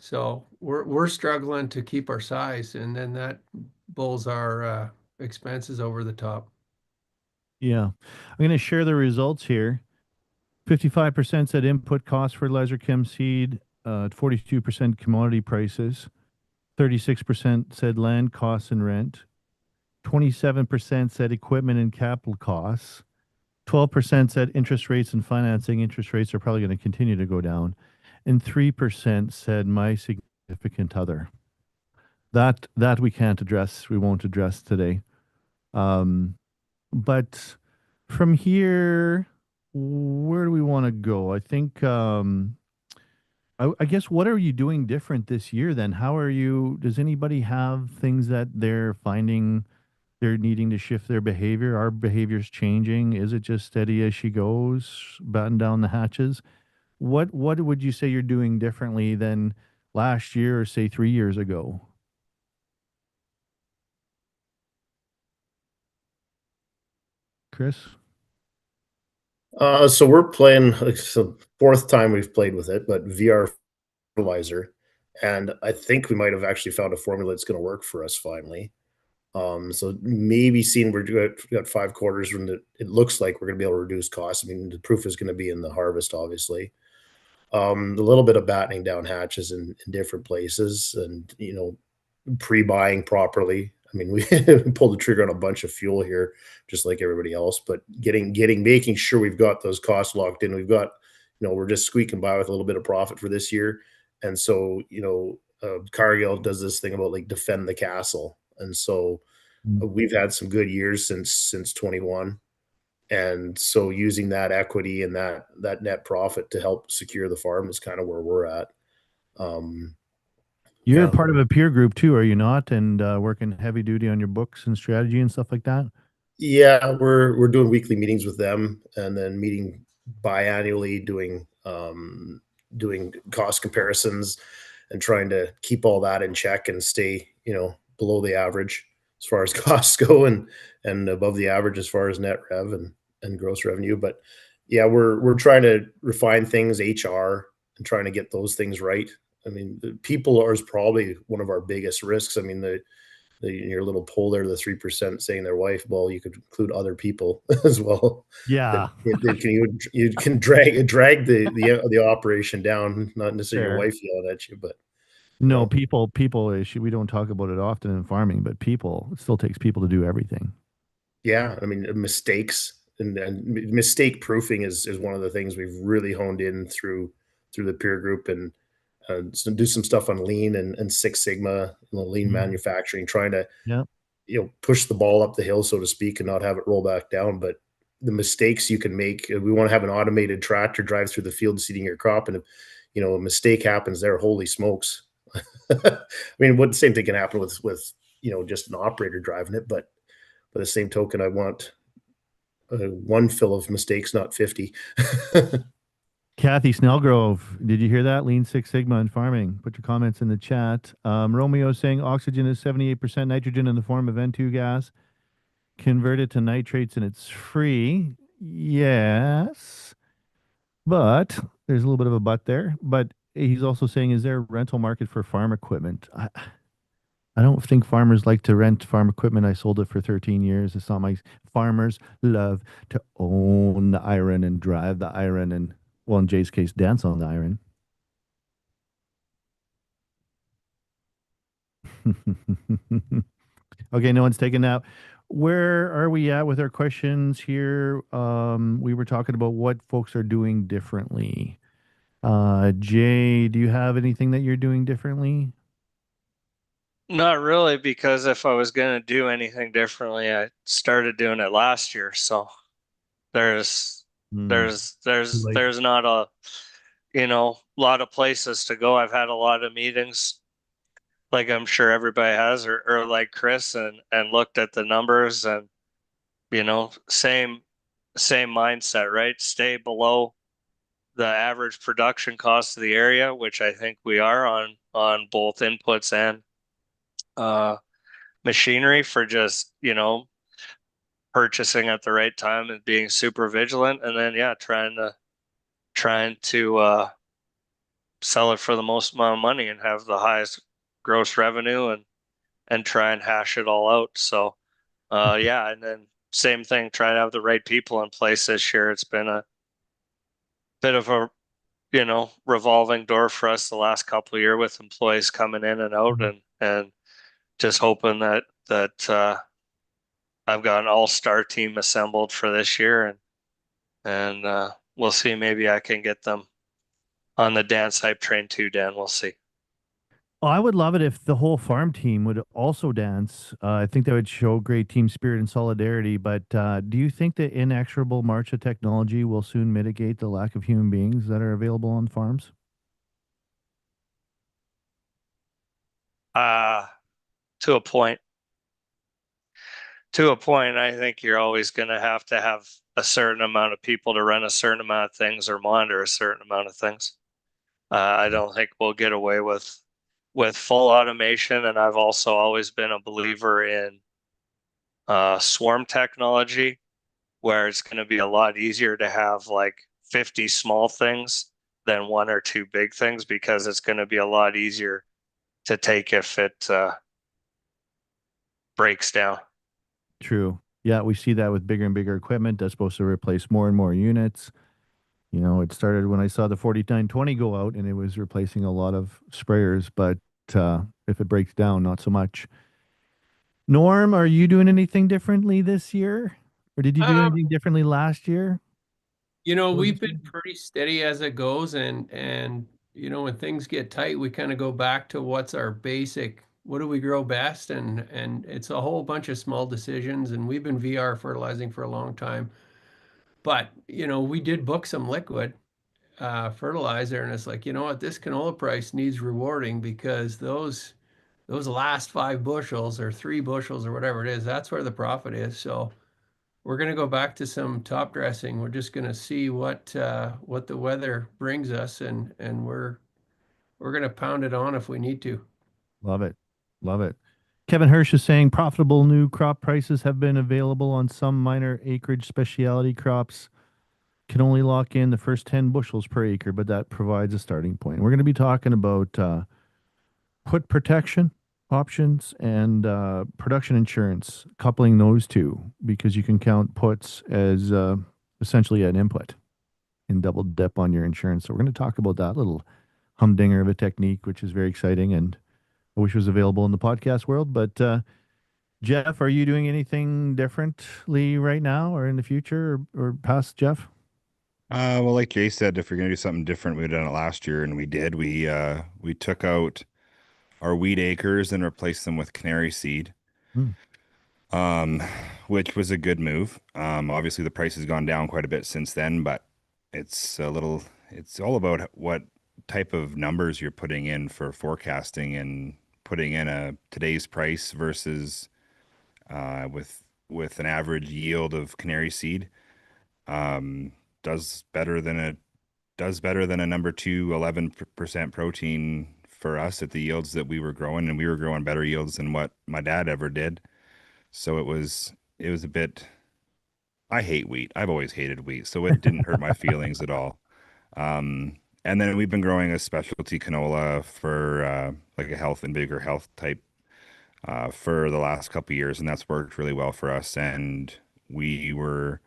So we're struggling to keep our size, and then that bulls our expenses over the top. Yeah. I'm going to share the results here. 55% said input cost fertilizer, chem seed, 42% commodity prices, 36% said land costs and rent, 27% said equipment and capital costs, 12% said interest rates and financing. Interest rates are probably going to continue to go down, and 3% said my significant other. That we can't address. We won't address today. But from here, where do we want to go? I think, I guess, what are you doing different this year then? Does anybody have things that they're finding they're needing to shift their behavior? Are behaviors changing? Is it just steady as she goes, batten down the hatches? What would you say you're doing differently than last year or say 3 years ago? Chris? So we're playing, it's the fourth time we've played with it, but VR fertilizer. And I think we might have actually found a formula that's going to work for us finally. So maybe seeing we got 5 quarters when it looks like we're going to be able to reduce costs. I mean, the proof is going to be in the harvest, obviously. A little bit of battening down hatches in different places, and pre-buying properly. I mean, we pulled the trigger on a bunch of fuel here, just like everybody else. But making sure we've got those costs locked in. We've got, we're just squeaking by with a little bit of profit for this year, and so Cargill does this thing about like defend the castle, and so we've had some good years since 21, and so using that equity and that net profit to help secure the farm is kind of where we're at. You're Yeah. part of a peer group too, are you not? And working heavy duty on your books and strategy and stuff like that? Yeah, we're doing weekly meetings with them, and then meeting biannually, doing cost comparisons and trying to keep all that in check and stay, below the average as far as costs go, and above the average as far as net rev and gross revenue. But yeah, we're trying to refine things, HR, and trying to get those things right. I mean, the people is probably one of our biggest risks. I mean, the your little poll there, the 3% saying their wife. Well, you could include other people as well. Yeah, That can you can drag the operation down, not necessarily your fair. wife yelling at you, but you No, know, people issue. We don't talk about it often in farming, but people, it still takes people to do everything. yeah. I mean, mistakes and mistake proofing is one of the things we've really honed in through the peer group, and so do some stuff on lean and Six Sigma, lean Mhm. manufacturing, trying to Yeah. push the ball up the hill, so to speak, and not have it roll back down. But the mistakes you can make, we want to have an automated tractor drive through the field seeding your crop, and if a mistake happens there, holy smokes. I mean, what same thing can happen with just an operator driving it, but by the same token, I want one fill of mistakes, not 50. Kathy Snellgrove, did you hear that? Lean Six Sigma in farming. Put your comments in the chat. Romeo saying oxygen is 78% nitrogen in the form of N2 gas. Converted to nitrates and it's free. Yes. But there's a little bit of a but there. But he's also saying, is there a rental market for farm equipment? I don't think farmers like to rent farm equipment. I sold it for 13 years. It's not my farmers love to own the iron and drive the iron and, well, in Jay's case, dance on the iron. Okay, no one's taken that. Where are we at with our questions here? We were talking about what folks are doing differently. Jay, do you have anything that you're doing differently? Not really, because if I was going to do anything differently, I started doing it last year. So there's Hmm, there's too there's late. there's not a lot of places to go. I've had a lot of meetings, like I'm sure everybody has, or like Chris, and looked at the numbers, and same mindset, right? Stay below the average production cost of the area, which I think we are on both inputs and uh machinery, for just purchasing at the right time and being super vigilant, and then yeah, trying to sell it for the most amount of money and have the highest gross revenue, and try and hash it all out. So yeah, and then same thing, try to have the right people in place this year. It's been a bit of a revolving door for us the last couple of years, with employees coming in and out, and just hoping that I've got an all-star team assembled for this year, and we'll see. Maybe I can get them on the dance hype train too, Dan. We'll see. Oh, I would love it if the whole farm team would also dance. I think that would show great team spirit and solidarity. But do you think the inexorable march of technology will soon mitigate the lack of human beings that are available on farms? Uh, to a point. To a point, I think you're always going to have a certain amount of people to run a certain amount of things or monitor a certain amount of things. I don't think we'll get away with full automation, and I've also always been a believer in swarm technology, where it's going to be a lot easier to have like 50 small things than one or two big things, because it's going to be a lot easier to take if it breaks down. True. Yeah, we see that with bigger and bigger equipment that's supposed to replace more and more units. You know, it started when I saw the 4920 go out and it was replacing a lot of sprayers, but if it breaks down, not so much. Norm, are you doing anything differently this year? Or did you do Um, anything differently last year? What would you we've say? been pretty steady as it goes, and when things get tight, we kind of go back to what's our basic, what do we grow best, and it's a whole bunch of small decisions, and we've been VR fertilizing for a long time. But, we did book some liquid fertilizer, and it's like, you know what, this canola price needs rewarding, because those last 5 bushels or 3 bushels or whatever it is, that's where the profit is. So we're going to go back to some top dressing. We're just going to see what the weather brings us, and we're going to pound it on if we need to. Love it. Love it. Kevin Hirsch is saying profitable new crop prices have been available on some minor acreage specialty crops. Can only lock in the first 10 bushels per acre, but that provides a starting point. We're going to be talking about put protection options and production insurance, coupling those two, because you can count puts as essentially an input and double dip on your insurance. So we're going to talk about that little humdinger of a technique, which is very exciting and I wish was available in the podcast world. But Jeff, are you doing anything differently right now or in the future or past, Jeff? Well, like Jay said, if you're gonna do something different, we done it last year, and we did. We took out our wheat acres and replaced them with canary seed, Hmm. um, which was a good move. Obviously the price has gone down quite a bit since then, but it's all about what type of numbers you're putting in for forecasting and putting in a today's price versus with an average yield of canary seed. Um, does better than a does better than a number two 11% protein for us at the yields that we were growing, and we were growing better yields than what my dad ever did. So it was a bit. I hate wheat. I've always hated wheat, so it didn't hurt my feelings at all. And then we've been growing a specialty canola for like a health and bigger health type for the last couple years, and that's worked really well for us. And we were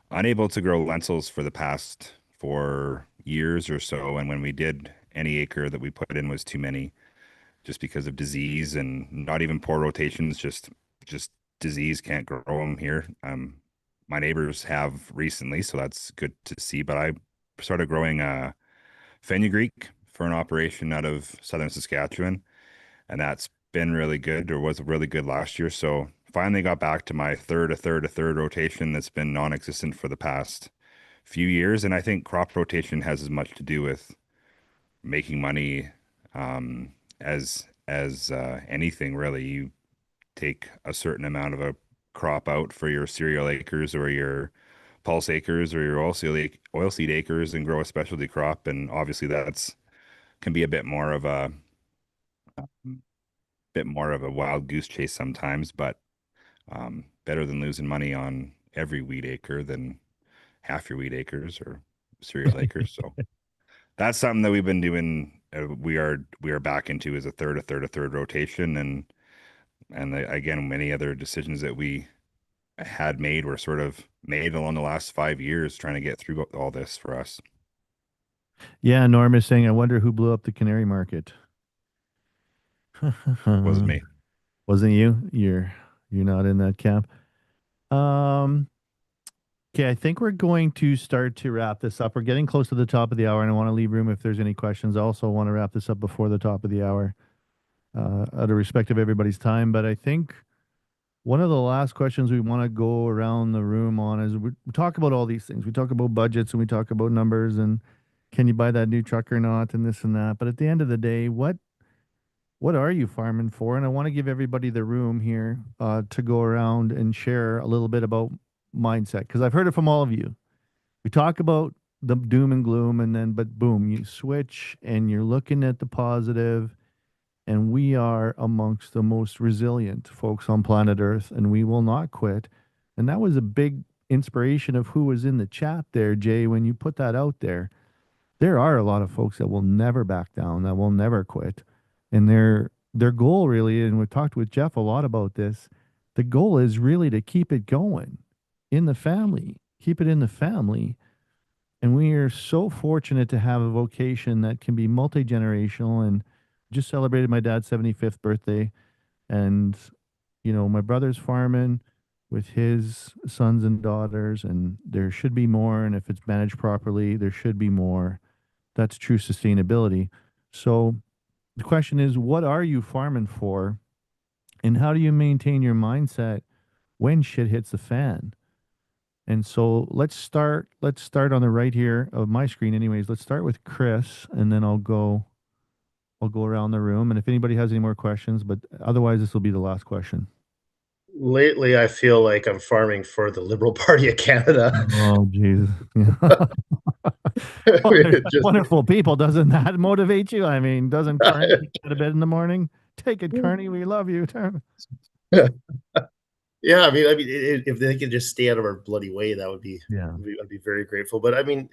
unable to grow lentils for the past 4 years or so. And when we did, any acre that we put in was too many, just because of disease and not even poor rotations, just disease can't grow them here. My neighbors have recently, so that's good to see. But I started growing fenugreek for an operation out of southern Saskatchewan, and that's been really good, or was really good last year. So finally got back to my a third rotation that's been non-existent for the past few years. And I think crop rotation has as much to do with making money as anything really. You take a certain amount of a crop out for your cereal acres or your pulse acres or your oilseed acres and grow a specialty crop. And obviously that's can be a bit more of a wild goose chase sometimes, but better than losing money on every wheat acre than half your wheat acres or cereal acres. So that's something that we've been doing. We are back into as a third rotation, and again, many other decisions that we had made were sort of made along the last 5 years, trying to get through all this for us. Yeah, Norm is saying, I wonder who blew up the canary market. Wasn't me. Wasn't you? You're not in that camp. Um, okay, I think we're going to start to wrap this up. We're getting close to the top of the hour, and I want to leave room if there's any questions. I also want to wrap this up before the top of the hour, out of respect of everybody's time. But I think one of the last questions we want to go around the room on is we talk about all these things. We talk about budgets and we talk about numbers and can you buy that new truck or not and this and that. But at the end of the day, what are you farming for? And I want to give everybody the room here to go around and share a little bit about mindset because I've heard it from all of you. We talk about the doom and gloom, and then, but boom, you switch and you're looking at the positive, and we are amongst the most resilient folks on planet Earth, and we will not quit. And that was a big inspiration of who was in the chat there, Jay, when you put that out there. There are a lot of folks that will never back down, that will never quit. And their goal really, and we talked with Jeff a lot about this, the goal is really to keep it going in the family, keep it in the family. And we are so fortunate to have a vocation that can be multi-generational. And just celebrated my dad's 75th birthday. And, you know, my brother's farming with his sons and daughters, and there should be more. And if it's managed properly, there should be more. That's true sustainability. So the question is, what are you farming for? And how do you maintain your mindset when shit hits the fan? And so let's start on the right here of my screen anyways. Let's start with Chris and then I'll go around the room and if anybody has any more questions, but otherwise this will be the last question. Lately, I feel like I'm farming for the Liberal Party of Canada. Oh Jesus. Yeah. Well, there's Just, wonderful people. Doesn't that motivate you? I mean, doesn't Carney get out of bed in the morning? Take it, Carney. We love you. yeah, if they could just stay out of our bloody way, that would be, Yeah. I'd be very grateful. But I mean,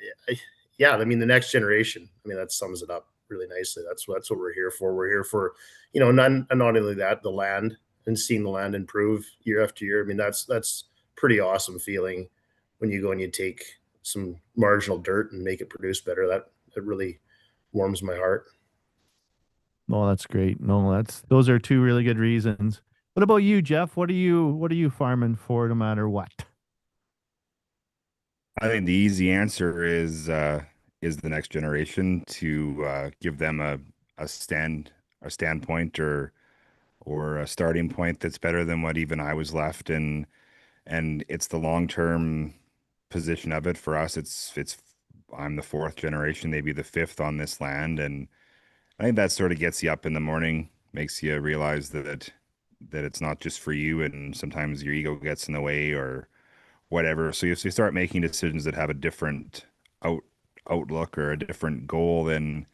yeah, I mean, the next generation, I mean, that sums it up, really nicely. That's what we're here for. We're here for, not only that, the land and seeing the land improve year after year. I mean, that's pretty awesome feeling when you go and you take some marginal dirt and make it produce better. That it really warms my heart. Oh, that's great. No, those are two really good reasons. What about you, Jeff? What are you farming for no matter what? I think the easy answer is the next generation to give them a standpoint or a starting point that's better than what even I was left, and it's the long term position of it for us. It's I'm the fourth generation, maybe the fifth on this land, and I think that sort of gets you up in the morning, makes you realize that it's not just for you, and sometimes your ego gets in the way or whatever. So you start making decisions that have a different out outlook or a different goal than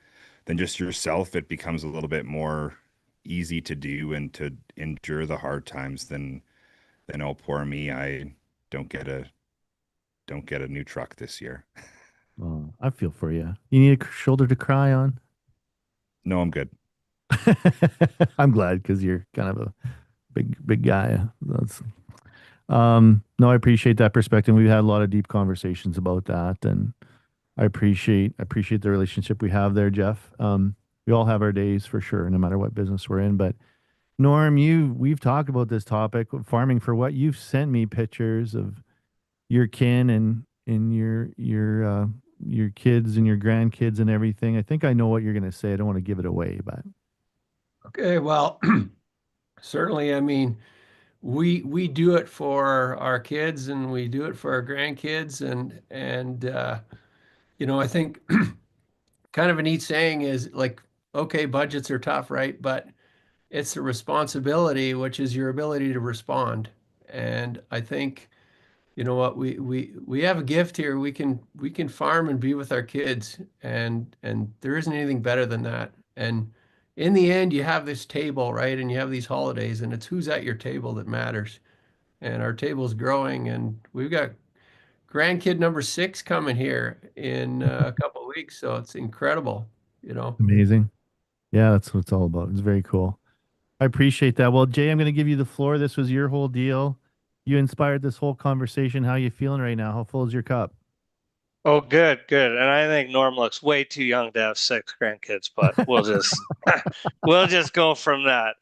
just yourself. It becomes a little bit more easy to do and to endure the hard times than oh poor me, I don't get a don't get a new truck this year. Oh, I feel for you. You need a shoulder to cry on. No, I'm good. I'm glad because you're kind of a big guy. That's no, I appreciate that perspective. We've had a lot of deep conversations about that, and I appreciate the relationship we have there, Jeff. We all have our days for sure, no matter what business we're in. But Norm, we've talked about this topic, farming for what you've sent me pictures of your kin and your kids and your grandkids and everything. I think I know what you're gonna say. I don't want to give it away, but Okay, well, certainly, I mean, we do it for our kids and we do it for our grandkids and I think kind of a neat saying is like, okay, budgets are tough, right? But it's the responsibility, which is your ability to respond. And I think, you know what, we have a gift here. We can farm and be with our kids, and there isn't anything better than that. And in the end, you have this table, right? And you have these holidays, and it's who's at your table that matters. And our table's growing, and we've got grandkid number 6 coming here in a couple of weeks, so it's incredible, you know. amazing. Yeah, that's what it's all about. It's very cool. I appreciate that. Well, Jay, I'm going to give you the floor. This was your whole deal. You inspired this whole conversation. How you feeling right now? How full is your cup? Oh, good, good. And I think Norm looks way too young to have 6 grandkids, but we'll just we'll just go from that.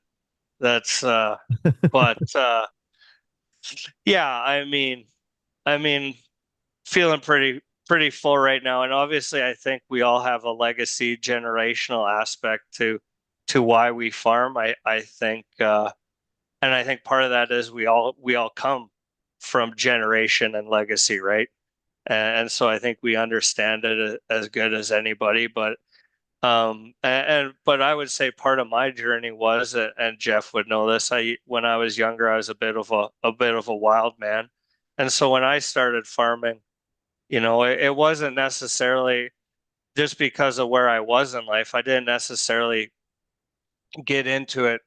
That's but yeah, I mean feeling pretty full right now. And obviously I think we all have a legacy generational aspect to why we farm. I think and I think part of that is we all come from generation and legacy, right? And so I think we understand it as good as anybody. But but I would say part of my journey was, and Jeff would know this. When I was younger, I was a bit of a wild man, and so when I started farming, it wasn't necessarily just because of where I was in life. I didn't necessarily get into it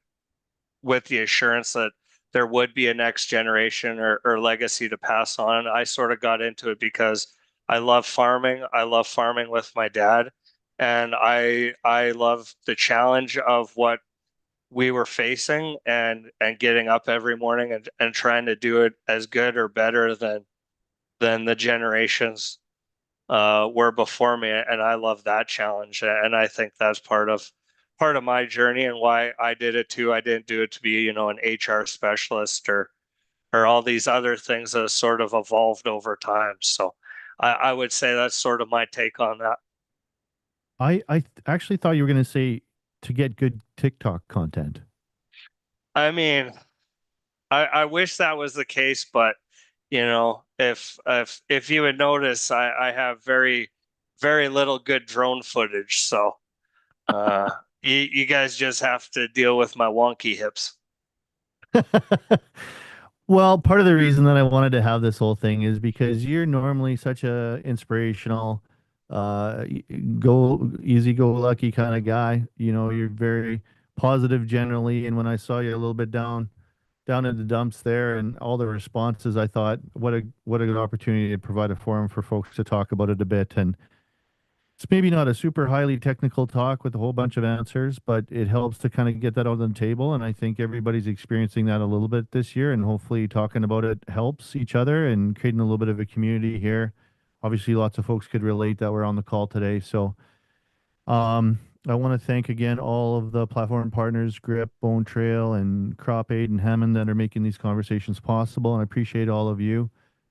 with the assurance that there would be a next generation or legacy to pass on. I sort of got into it because I love farming. I love farming with my dad, and I love the challenge of what we were facing and getting up every morning and trying to do it as good or better than the generations were before me, and I love that challenge, and I think that's part of my journey and why I did it too. I didn't do it to be, an HR specialist or all these other things that have sort of evolved over time. So I would say that's sort of my take on that. Actually thought you were going to say to get good TikTok content. I mean, I wish that was the case, but if you would notice, I have very little good drone footage, so you guys just have to deal with my wonky hips. Well, part of the reason that I wanted to have this whole thing is because you're normally such a inspirational, go easy go lucky kind of guy. You're very positive generally. And when I saw you a little bit down in the dumps there and all the responses, I thought, what a good opportunity to provide a forum for folks to talk about it a bit. And It's maybe not a super highly technical talk with a whole bunch of answers, but it helps to kind of get that out on the table. And I think everybody's experiencing that a little bit this year. And hopefully, talking about it helps each other and creating a little bit of a community here. Obviously, lots of folks could relate that were on the call today. So, I want to thank again all of the platform partners, Grip, Bone Trail, and Crop Aid and Hammond that are making these conversations possible. And I appreciate all of you.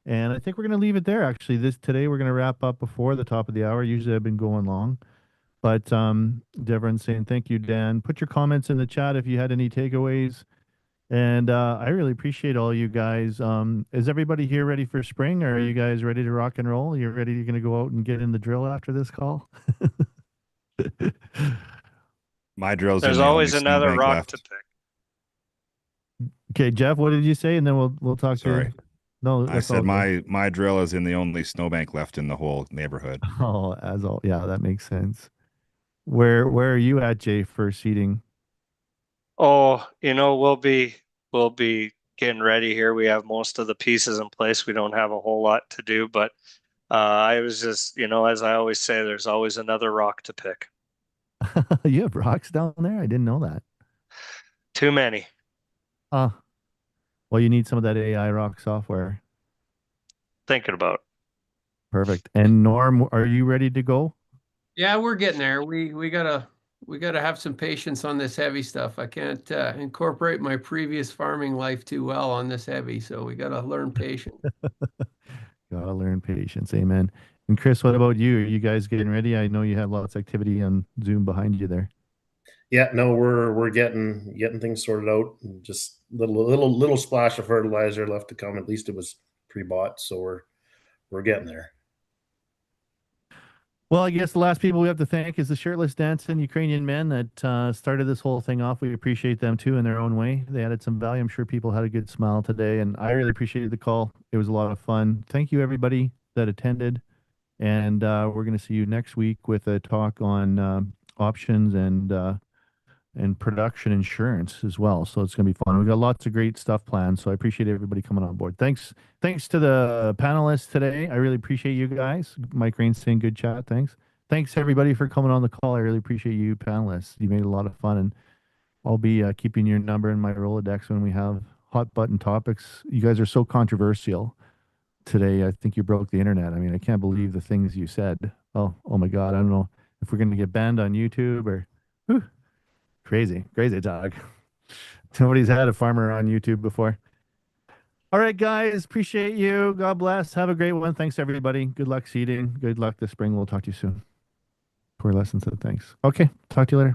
And I think we're going to leave it there. Actually, this today we're going to wrap up before the top of the hour. Usually I've been going long, but Devron's saying thank you, Dan. Put your comments in the chat if you had any takeaways. And I really appreciate all you guys. Is everybody here ready for spring? Or are you guys ready to rock and roll? You're ready? You're going to go out and get in the drill after this call? My drill's There's in the only always another snowbank rock to left. pick. Okay, Jeff, what did you say? And then we'll talk Sorry. to. No, I that's all said good. my drill is in the only snowbank left in the whole neighborhood. Oh, as all, yeah, that makes sense. Where are you at, Jay, for seating? Oh, we'll be getting ready here. We have most of the pieces in place. We don't have a whole lot to do, but I was just, as I always say, there's always another rock to pick. You have rocks down there? I didn't know that. Too many. Uh, well, you need some of that AI rock software. Thinking about. Perfect. And Norm, are you ready to go? Yeah, we're getting there. We gotta have some patience on this heavy stuff. I can't incorporate my previous farming life too well on this heavy, so we gotta learn patience. Gotta learn patience. Amen. And Chris, what about you? Are you guys getting ready? I know you have lots of activity on Zoom behind you there. Yeah, no, we're getting things sorted out. Just little splash of fertilizer left to come. At least it was pre-bought, so we're getting there. Well, I guess the last people we have to thank is the shirtless dancing Ukrainian men that started this whole thing off. We appreciate them too in their own way. They added some value. I'm sure people had a good smile today, and I really appreciated the call. It was a lot of fun. Thank you, everybody that attended. And we're going to see you next week with a talk on options and production insurance as well. So it's going to be fun. We've got lots of great stuff planned. So I appreciate everybody coming on board. Thanks to the panelists today. I really appreciate you guys. Mike Rain's saying good chat. Thanks. Thanks everybody for coming on the call. I really appreciate you panelists. You made it a lot of fun, and I'll be keeping your number in my Rolodex when we have hot button topics. You guys are so controversial today. I think you broke the internet. I mean, I can't believe the things you said. Oh my God. I don't know if we're going to get banned on YouTube or whew, crazy dog. Nobody's had a farmer on YouTube before. All right, guys. Appreciate you. God bless. Have a great one. Thanks, everybody. Good luck seeding. Good luck this spring. We'll talk to you soon. Poor lesson said thanks. Okay. Talk to you later.